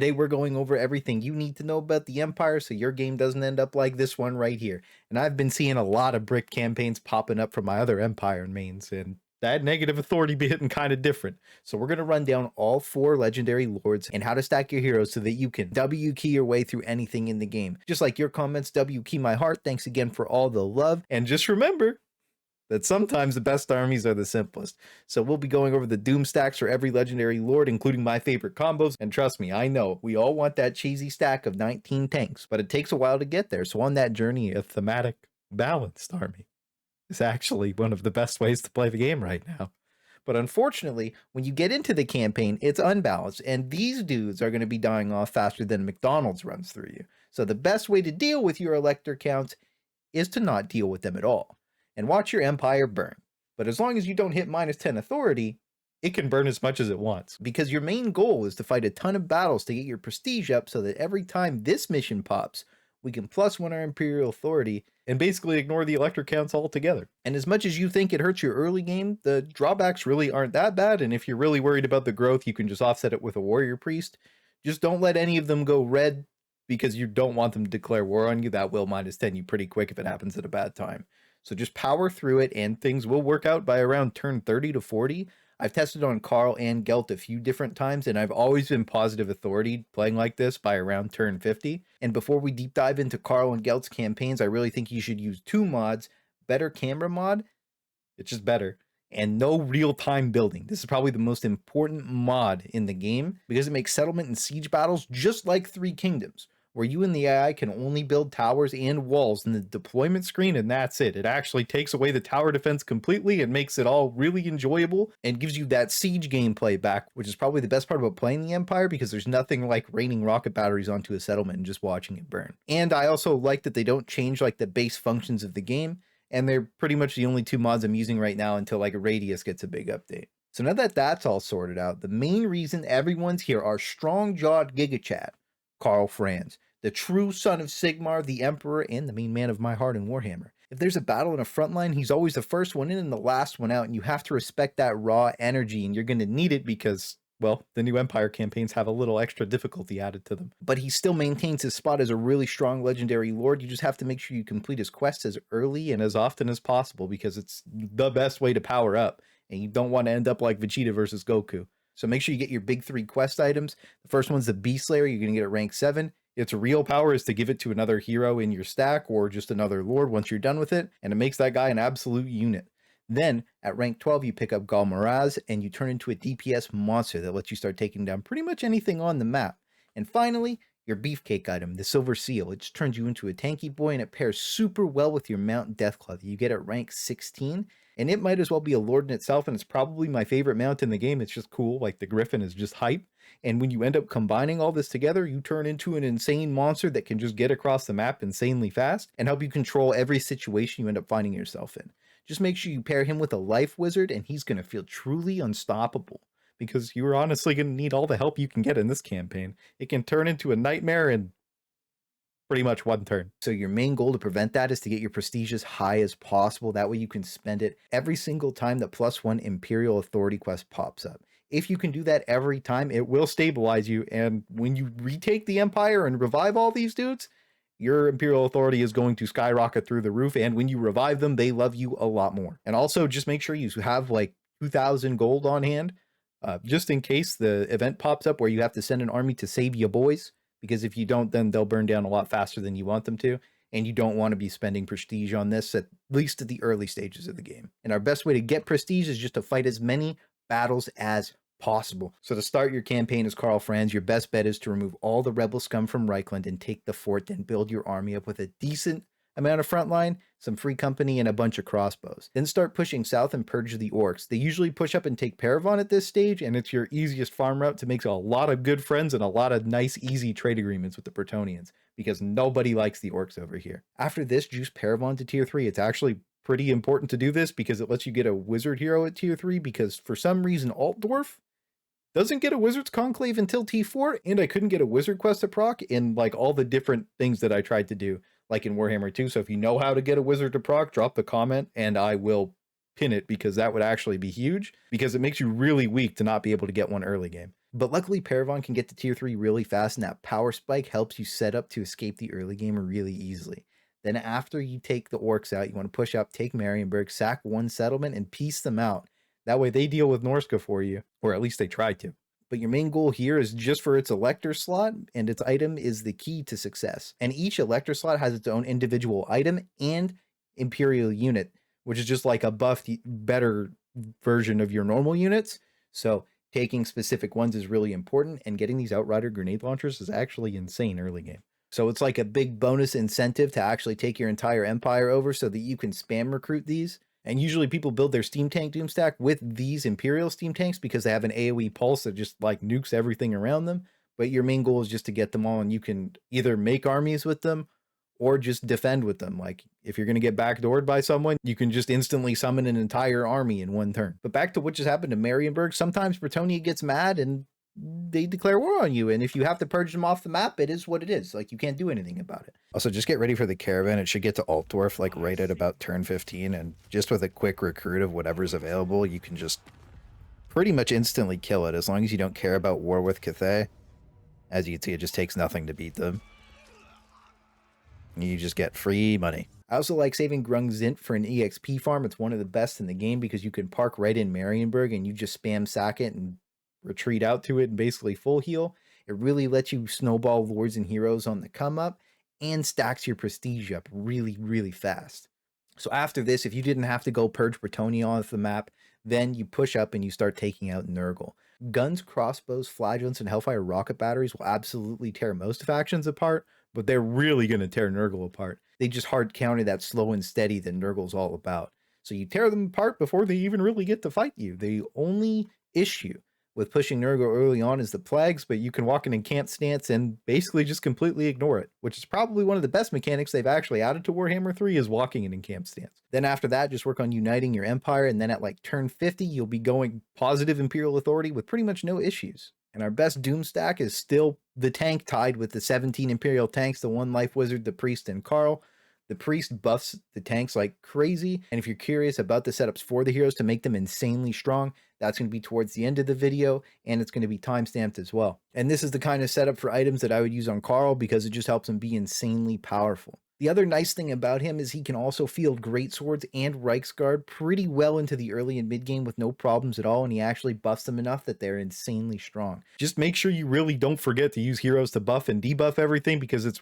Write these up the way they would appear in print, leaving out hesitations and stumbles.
Today we're going over everything you need to know about the Empire so your game doesn't end up like this one right here. And I've been seeing a lot of brick campaigns popping up from my other Empire mains, and that negative authority be hitting kind of different. So we're going to run down all 4 legendary lords and how to stack your heroes so that you can W key your way through anything in the game. Just like your comments W key my heart. Thanks again for all the love. And just remember that sometimes the best armies are the simplest. So we'll be going over the doom stacks for every legendary lord, including my favorite combos. And trust me, I know we all want that cheesy stack of 19 tanks, but it takes a while to get there. So on that journey, a thematic balanced army is actually one of the best ways to play the game right now. But unfortunately, when you get into the campaign, it's unbalanced, and these dudes are going to be dying off faster than McDonald's runs through you. So the best way to deal with your Elector counts is to not deal with them at all and watch your Empire burn. But as long as you don't hit -10 authority, it can burn as much as it wants, because your main goal is to fight a ton of battles to get your prestige up so that every time this mission pops, we can +1 our Imperial authority and basically ignore the Elector counts altogether. And as much as you think it hurts your early game, the drawbacks really aren't that bad, and if you're really worried about the growth, you can just offset it with a Warrior Priest. Just don't let any of them go red, because you don't want them to declare war on you. That will -10 you pretty quick if it happens at a bad time. So just power through it, and things will work out by around turn 30 to 40. I've tested on Karl and Gelt a few different times, and I've always been positive authority playing like this by around turn 50. And before we deep dive into Karl and Gelt's campaigns, I really think you should use 2 mods. Better camera mod, it's just better, and no real-time building. This is probably the most important mod in the game because it makes settlement and siege battles just like 3 Kingdoms, where you and the AI can only build towers and walls in the deployment screen, and that's it. It actually takes away the tower defense completely and makes it all really enjoyable and gives you that siege gameplay back, which is probably the best part about playing the Empire, because there's nothing like raining rocket batteries onto a settlement and just watching it burn. And I also like that they don't change like the base functions of the game, and they're pretty much the only 2 mods I'm using right now until like Radius gets a big update. So now that that's all sorted out, the main reason everyone's here are strong-jawed GigaChat, Karl FrAnZ, the true son of Sigmar, the Emperor, and the main man of my heart in Warhammer. If there's a battle in a front line, he's always the first one in and the last one out, and you have to respect that raw energy, and you're going to need it because, well, the new Empire campaigns have a little extra difficulty added to them. But he still maintains his spot as a really strong legendary lord. You just have to make sure you complete his quests as early and as often as possible, because it's the best way to power up, and you don't want to end up like Vegeta versus Goku. So make sure you get your big 3 quest items. The first one's the Beast Slayer. You're going to get it rank 7. Its real power is to give it to another hero in your stack or just another lord once you're done with it, and it makes that guy an absolute unit. Then, at rank 12, you pick up Galmaraz, and you turn into a DPS monster that lets you start taking down pretty much anything on the map. And finally, your beefcake item, the Silver Seal. It just turns you into a tanky boy, and it pairs super well with your Mount Deathclaw that you get at rank 16. And it might as well be a lord in itself, and it's probably my favorite mount in the game. It's just cool, like the Griffin is just hype. And when you end up combining all this together, you turn into an insane monster that can just get across the map insanely fast and help you control every situation you end up finding yourself in. Just make sure you pair him with a life wizard, and he's going to feel truly unstoppable, because you're honestly going to need all the help you can get in this campaign. It can turn into a nightmare in pretty much 1 turn. So your main goal to prevent that is to get your prestige as high as possible. That way you can spend it every single time that +1 Imperial Authority quest pops up. If you can do that every time, it will stabilize you, and when you retake the Empire and revive all these dudes, your Imperial Authority is going to skyrocket through the roof, and when you revive them, they love you a lot more. And also, just make sure you have like 2,000 gold on hand, just in case the event pops up where you have to send an army to save your boys, because if you don't, then they'll burn down a lot faster than you want them to, and you don't want to be spending prestige on this, at least at the early stages of the game. And our best way to get prestige is just to fight as many battles as possible. So to start your campaign as Karl FrAnZ, your best bet is to remove all the rebel scum from Reichland and take the fort, then build your army up with a decent amount of frontline, some free company, and a bunch of crossbows. Then start pushing south and purge the orcs. They usually push up and take Paravon at this stage, and it's your easiest farm route to make a lot of good friends and a lot of nice, easy trade agreements with the Bretonnians, because nobody likes the orcs over here. After this, juice Paravon to tier 3. It's actually pretty important to do this because it lets you get a wizard hero at tier 3, because for some reason Altdorf doesn't get a Wizard's Conclave until T4, and I couldn't get a Wizard Quest to proc in like all the different things that I tried to do, like in Warhammer 2. So if you know how to get a Wizard to proc, drop the comment and I will pin it, because that would actually be huge, because it makes you really weak to not be able to get one early game. But luckily, Paravon can get to tier 3 really fast, and that power spike helps you set up to escape the early game really easily. Then after you take the orcs out, you want to push up, take Marienburg, sack one settlement, and piece them out. That way they deal with Norska for you, or at least they try to. But your main goal here is just for its Elector slot, and its item is the key to success. And each Elector slot has its own individual item and Imperial unit, which is just like a buffed, better version of your normal units. So taking specific ones is really important, and getting these Outrider grenade launchers is actually insane early game. So it's like a big bonus incentive to actually take your entire empire over so that you can spam recruit these. And usually people build their Steamtank Doomstack with these Imperial Steam Tanks because they have an AoE pulse that just like nukes everything around them. But your main goal is just to get them all, and you can either make armies with them or just defend with them. Like if you're going to get backdoored by someone, you can just instantly summon an entire army in one turn. But back to what just happened to Marienburg, sometimes Bretonnia gets mad and they declare war on you, and if you have to purge them off the map, it is what it is. Like, you can't do anything about it. Also, just get ready for the caravan. It should get to Altdorf like right at about turn 15, and just with a quick recruit of whatever's available, you can just pretty much instantly kill it, as long as you don't care about war with Cathay. As you can see, it just takes nothing to beat them. You just get free money. I also like saving Grung Zint for an EXP farm. It's one of the best in the game because you can park right in Marienburg and you just spam sack it and retreat out to it and basically full heal. It really lets you snowball lords and heroes on the come up and stacks your prestige up really, really fast. So after this, if you didn't have to go purge Bretonnia off the map, then you push up and you start taking out Nurgle. Guns, crossbows, flagellants, and Hellfire rocket batteries will absolutely tear most factions apart, but they're really going to tear Nurgle apart. They just hard counter that slow and steady that Nurgle's all about. So you tear them apart before they even really get to fight you. The only issue with pushing Nurgle early on is the plagues, but you can walk in camp stance and basically just completely ignore it, which is probably one of the best mechanics they've actually added to Warhammer 3 is walking in camp stance. Then after that, just work on uniting your empire, and then at like turn 50, you'll be going positive Imperial authority with pretty much no issues. And our best Doomstack is still the tank tied with the 17 Imperial tanks, the One Life Wizard, the Priest, and Karl. The Priest buffs the tanks like crazy, and if you're curious about the setups for the heroes to make them insanely strong, that's going to be towards the end of the video, and it's going to be timestamped as well. And this is the kind of setup for items that I would use on Karl because it just helps him be insanely powerful. The other nice thing about him is he can also field greatswords and Reichsguard pretty well into the early and mid game with no problems at all, and he actually buffs them enough that they're insanely strong. Just make sure you really don't forget to use heroes to buff and debuff everything, because it's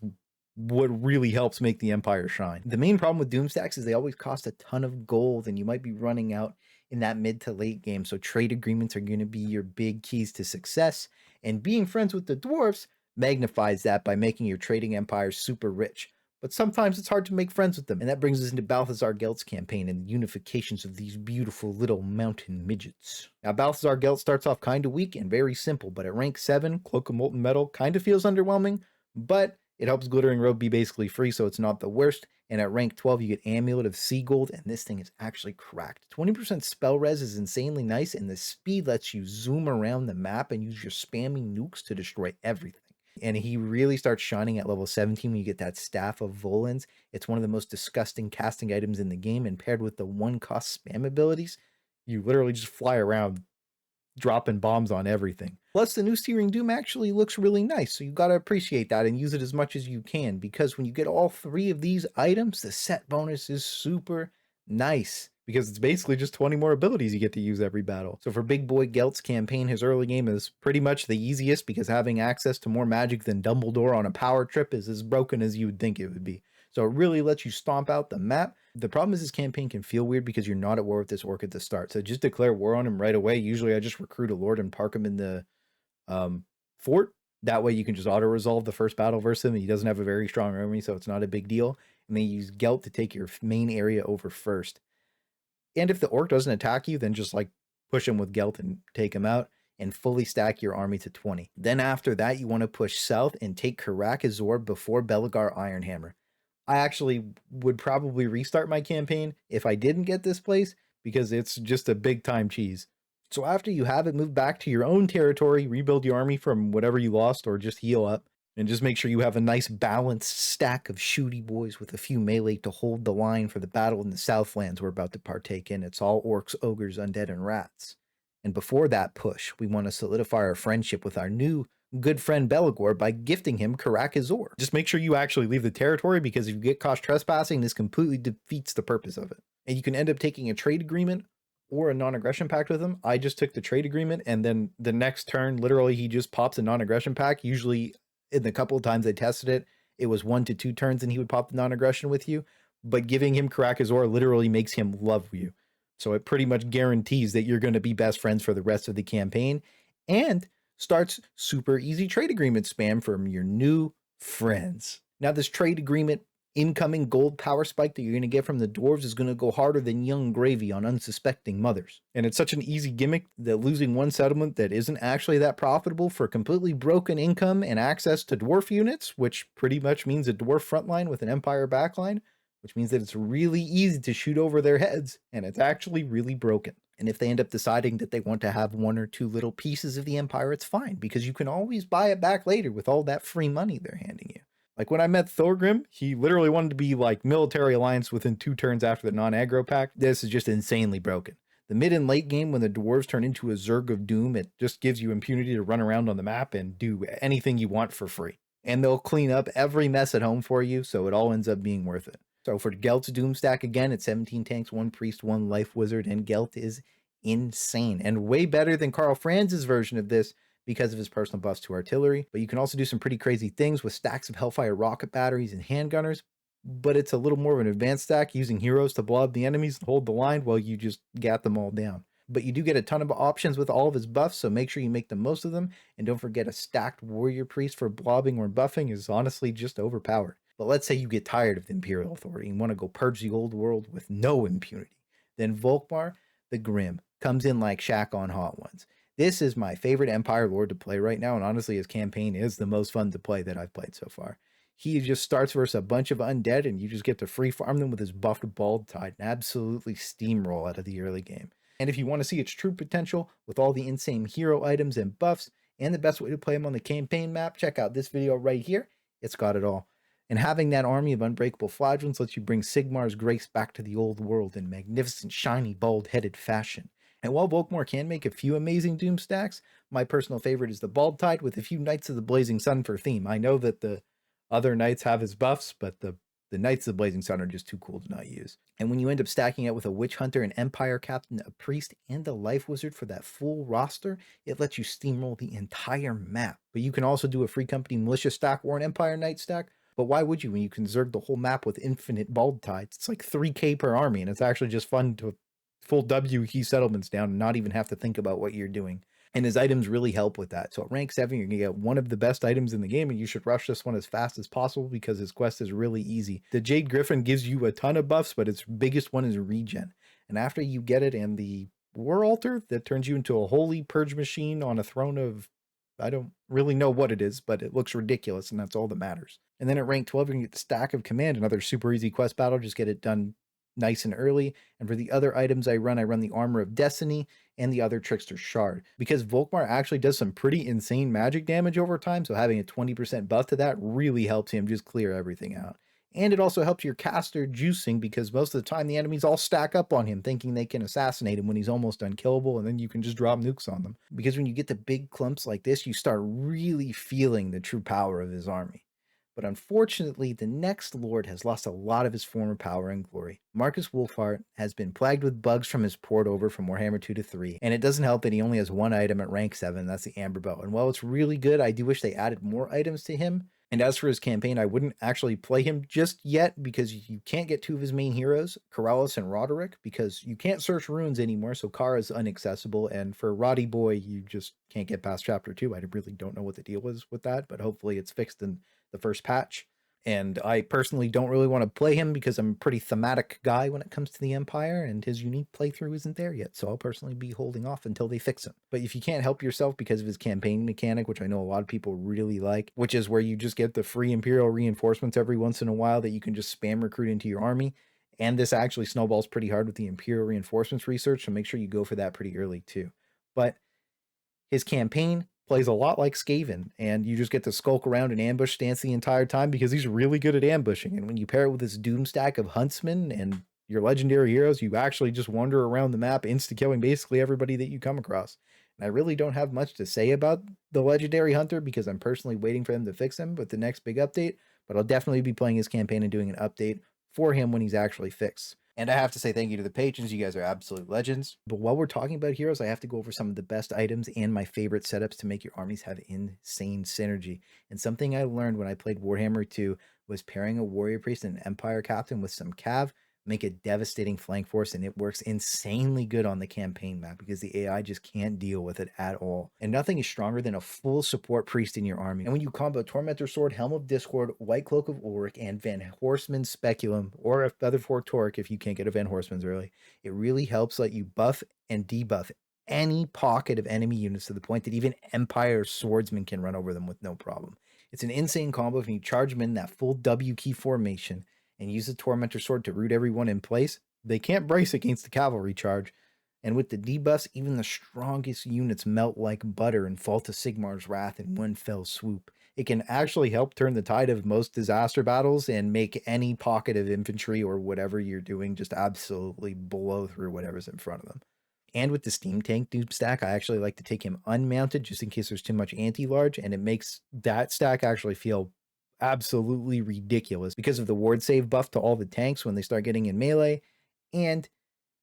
what really helps make the Empire shine. The main problem with Doomstacks is they always cost a ton of gold, and you might be running out in that mid to late game, so trade agreements are going to be your big keys to success, and being friends with the dwarves magnifies that by making your trading empires super rich. But sometimes it's hard to make friends with them, and that brings us into Balthazar Gelt's campaign and the unifications of these beautiful little mountain midgets. Now, Balthazar Gelt starts off kind of weak and very simple, but at rank 7, Cloak of Molten Metal kind of feels underwhelming, but it helps Glittering Robe be basically free, so it's not the worst. And at rank 12, you get Amulet of Sea Gold, and this thing is actually cracked. 20% spell res is insanely nice, and the speed lets you zoom around the map and use your spamming nukes to destroy everything. And he really starts shining at level 17 when you get that Staff of Volans. It's one of the most disgusting casting items in the game, and paired with the 1-cost spam abilities, you literally just fly around dropping bombs on everything. Plus, the new Searing Doom actually looks really nice, so you gotta appreciate that and use it as much as you can, because when you get all 3 of these items, the set bonus is super nice, because it's basically just 20 more abilities you get to use every battle. So for Big Boy Gelt's campaign, his early game is pretty much the easiest, because having access to more magic than Dumbledore on a power trip is as broken as you would think it would be. So it really lets you stomp out the map. The problem is this campaign can feel weird because you're not at war with this orc at the start. So just declare war on him right away. Usually I just recruit a lord and park him in the fort. That way you can just auto-resolve the first battle versus him, and he doesn't have a very strong army, so it's not a big deal. And then you use Gelt to take your main area over first. And if the orc doesn't attack you, then just like push him with Gelt and take him out, and fully stack your army to 20. Then after that, you want to push south and take Karak Azor before Belagar Ironhammer. I actually would probably restart my campaign if I didn't get this place, because it's just a big time cheese. So after you have it, move back to your own territory, rebuild your army from whatever you lost, or just heal up, and just make sure you have a nice balanced stack of shooty boys with a few melee to hold the line for the battle in the Southlands we're about to partake in. It's all orcs, ogres, undead, and rats. And before that push, we want to solidify our friendship with our new good friend Belagor by gifting him Karak Azor. Just make sure you actually leave the territory, because if you get caught trespassing, this completely defeats the purpose of it. And you can end up taking a trade agreement or a non-aggression pact with him. I just took the trade agreement, and then the next turn, literally, he just pops a non-aggression pact. Usually, in the couple of times I tested it, it was 1 to 2 turns and he would pop the non-aggression with you. But giving him Karak Azor literally makes him love you. So it pretty much guarantees that you're going to be best friends for the rest of the campaign, and starts super easy trade agreement spam from your new friends. Now, this trade agreement incoming gold power spike that you're going to get from the dwarves is going to go harder than young gravy on unsuspecting mothers. And it's such an easy gimmick that losing one settlement that isn't actually that profitable for completely broken income and access to dwarf units, which pretty much means a dwarf frontline with an empire backline, which means that it's really easy to shoot over their heads, and it's actually really broken. And if they end up deciding that they want to have 1 or 2 little pieces of the empire, it's fine, because you can always buy it back later with all that free money they're handing you. Like when I met Thorgrim, he literally wanted to be like military alliance within 2 turns after the non-aggro pact. This is just insanely broken. The mid and late game, when the dwarves turn into a Zerg of Doom, it just gives you impunity to run around on the map and do anything you want for free. And they'll clean up every mess at home for you, so it all ends up being worth it. So for Gelt's Doomstack, again, it's 17 tanks, 1 priest, 1 life wizard, and Gelt is insane and way better than Karl FrANZ's version of this because of his personal buffs to artillery. But you can also do some pretty crazy things with stacks of Hellfire rocket batteries and handgunners, but it's a little more of an advanced stack, using heroes to blow up the enemies and hold the line while you just gat them all down. But you do get a ton of options with all of his buffs, so make sure you make the most of them. And don't forget, a stacked warrior priest for blobbing or buffing is honestly just overpowered. But let's say you get tired of the Imperial Authority and want to go purge the old world with no impunity. Then Volkmar the Grim comes in like Shaq on Hot Ones. This is my favorite Empire Lord to play right now, and honestly, his campaign is the most fun to play that I've played so far. He just starts versus a bunch of undead, and you just get to free farm them with his buffed Bald Tide and absolutely steamroll out of the early game. And if you want to see its true potential with all the insane hero items and buffs, and the best way to play him on the campaign map, check out this video right here. It's got it all. And having that army of unbreakable flagellants lets you bring Sigmar's grace back to the old world in magnificent, shiny, bald-headed fashion. And while Volkmar can make a few amazing Doom stacks, my personal favorite is the Bald Tide with a few Knights of the Blazing Sun for theme. I know that the other knights have his buffs, but the Knights of the Blazing Sun are just too cool to not use. And when you end up stacking it with a Witch Hunter, an Empire Captain, a Priest, and a Life Wizard for that full roster, it lets you steamroll the entire map. But you can also do a Free Company Militia stack or an Empire Knight stack. But why would you when you can zerg the whole map with infinite Bald Tides? It's like 3k per army, and it's actually just fun to full W key settlements down and not even have to think about what you're doing. And his items really help with that. So at rank 7, you're going to get one of the best items in the game, and you should rush this one as fast as possible because his quest is really easy. The Jade Griffin gives you a ton of buffs, but its biggest one is regen. And after you get it and the War Altar, that turns you into a holy purge machine on a throne of, I don't really know what it is, but it looks ridiculous, and that's all that matters. And then at rank 12, you can get the Stack of Command, another super easy quest battle. Just get it done nice and early. And for the other items I run the Armor of Destiny and the other Trickster Shard, because Volkmar actually does some pretty insane magic damage over time, so having a 20% buff to that really helps him just clear everything out. And it also helps your caster juicing, because most of the time the enemies all stack up on him thinking they can assassinate him when he's almost unkillable, and then you can just drop nukes on them. Because when you get the big clumps like this, you start really feeling the true power of his army. But unfortunately, the next lord has lost a lot of his former power and glory. Markus Scuffedheart has been plagued with bugs from his port over from Warhammer 2 to 3, and it doesn't help that he only has one item at rank 7, that's the Amber Bow. And while it's really good, I do wish they added more items to him. And as for his campaign, I wouldn't actually play him just yet because you can't get 2 of his main heroes, Karalis and Roderick, because you can't search runes anymore, so Kara is inaccessible, and for Roddy Boy, you just can't get past chapter 2. I really don't know what the deal is with that, but hopefully it's fixed in the first patch. And I personally don't really want to play him because I'm a pretty thematic guy when it comes to the Empire, and his unique playthrough isn't there yet, so I'll personally be holding off until they fix him. But if you can't help yourself because of his campaign mechanic, which I know a lot of people really like, which is where you just get the free Imperial reinforcements every once in a while that you can just spam recruit into your army, and this actually snowballs pretty hard with the Imperial reinforcements research, so make sure you go for that pretty early too. But his campaign plays a lot like Skaven, and you just get to skulk around in ambush stance the entire time because he's really good at ambushing. And when you pair it with this Doom stack of Huntsmen and your legendary heroes, you actually just wander around the map, insta-killing basically everybody that you come across. And I really don't have much to say about the legendary hunter because I'm personally waiting for them to fix him with the next big update, but I'll definitely be playing his campaign and doing an update for him when he's actually fixed. And I have to say thank you to the patrons. You guys are absolute legends. But while we're talking about heroes, I have to go over some of the best items and my favorite setups to make your armies have insane synergy. And something I learned when I played Warhammer 2 was pairing a warrior priest and an empire captain with some cav make a devastating flank force, and it works insanely good on the campaign map because the AI just can't deal with it at all. And nothing is stronger than a full support priest in your army. And when you combo Tormentor Sword, Helm of Discord, White Cloak of Ulrich, and Van Horseman's Speculum, or a Featherfork Torque if you can't get a Van Horseman's early, it really helps let you buff and debuff any pocket of enemy units to the point that even Empire swordsmen can run over them with no problem. It's an insane combo if you charge them in that full W key formation and use the Tormentor Sword to root everyone in place. They can't brace against the cavalry charge. And with the debuffs, even the strongest units melt like butter and fall to Sigmar's wrath in one fell swoop. It can actually help turn the tide of most disaster battles and make any pocket of infantry or whatever you're doing just absolutely blow through whatever's in front of them. And with the Steamtank Doomstack, I actually like to take him unmounted just in case there's too much anti-large, and it makes that stack actually feel absolutely ridiculous because of the ward save buff to all the tanks when they start getting in melee. And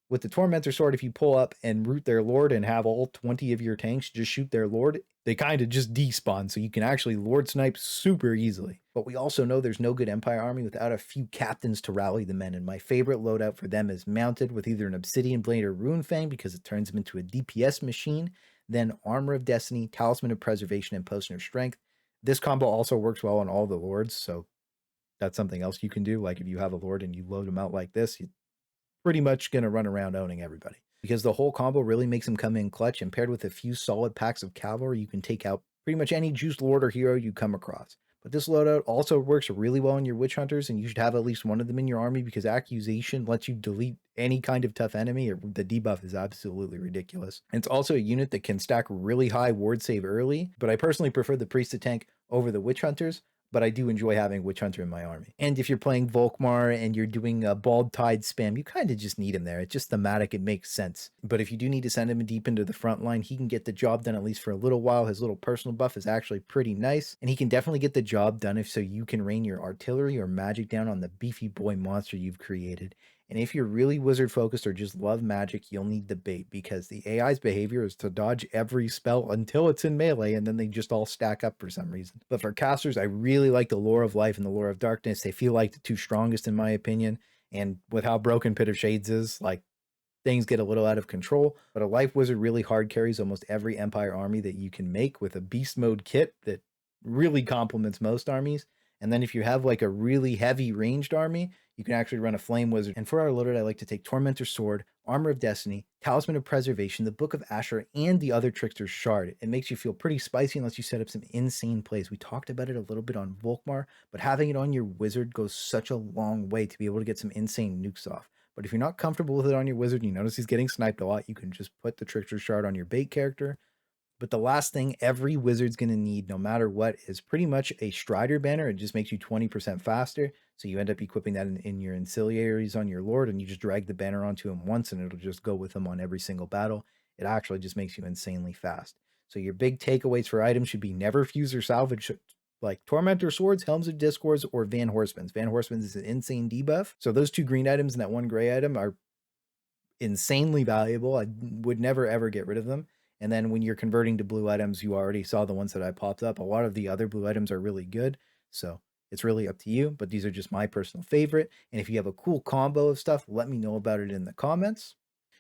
with the Tormentor Sword, if you pull up and root their lord and have all 20 of your tanks just shoot their lord, they kind of just despawn, so you can actually lord snipe super easily. But we also know there's no good Empire army without a few captains to rally the men, and my favorite loadout for them is mounted with either an Obsidian Blade or Rune Fang because it turns them into a DPS machine, then Armor of Destiny, Talisman of Preservation, and Potion of Strength. This combo also works well on all the lords, so that's something else you can do. Like if you have a lord and you load them out like this, you're pretty much going to run around owning everybody. Because the whole combo really makes them come in clutch, and paired with a few solid packs of cavalry, you can take out pretty much any juiced lord or hero you come across. But this loadout also works really well on your witch hunters, and you should have at least one of them in your army because Accusation lets you delete any kind of tough enemy, or the debuff is absolutely ridiculous. And it's also a unit that can stack really high ward save early, but I personally prefer the priest to tank over the witch hunters, but I do enjoy having Witch Hunter in my army. And if you're playing Volkmar and you're doing a Bald Tide spam, you kind of just need him there. It's just thematic, it makes sense. But if you do need to send him deep into the front line, he can get the job done at least for a little while. His little personal buff is actually pretty nice, and he can definitely get the job done if so you can rain your artillery or magic down on the beefy boy monster you've created. And if you're really wizard focused or just love magic, you'll need the bait because the AI's behavior is to dodge every spell until it's in melee, and then they just all stack up for some reason. But for casters, I really like the Lore of Life and the Lore of Darkness. They feel like the two strongest in my opinion. And with how broken Pit of Shades is, like, things get a little out of control. But a Life Wizard really hard carries almost every Empire army that you can make with a beast mode kit that really complements most armies. And then if you have like a really heavy ranged army, you can actually run a Flame Wizard. And for our loaded, I like to take Tormentor Sword, Armor of Destiny, Talisman of Preservation, the Book of Asher, and the Other Trickster's Shard. It makes you feel pretty spicy unless you set up some insane plays. We talked about it a little bit on Volkmar, but having it on your wizard goes such a long way to be able to get some insane nukes off. But if you're not comfortable with it on your wizard and you notice he's getting sniped a lot, you can just put the Trickster's Shard on your bait character. But the last thing every wizard's going to need, no matter what, is pretty much a Strider banner. It just makes you 20% faster. So you end up equipping that in your ancillaries on your lord, and you just drag the banner onto him once, and it'll just go with him on every single battle. It actually just makes you insanely fast. So your big takeaways for items should be never fuse or salvage like Tormentor Swords, Helms of Discords, or Van Horseman's. Van Horseman's is an insane debuff. So those two green items and that one gray item are insanely valuable. I would never ever get rid of them. And then when you're converting to blue items, you already saw the ones that I popped up. A lot of the other blue items are really good. So it's really up to you, but these are just my personal favorite. And if you have a cool combo of stuff, let me know about it in the comments.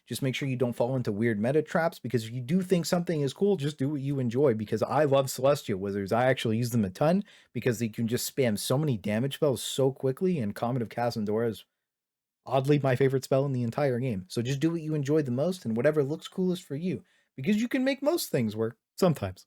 Just make sure you don't fall into weird meta traps, because if you do think something is cool, just do what you enjoy, because I love Celestial Wizards. I actually use them a ton because they can just spam so many damage spells so quickly, and Comet of Casandora is oddly my favorite spell in the entire game. So just do what you enjoy the most and whatever looks coolest for you, because you can make most things work sometimes.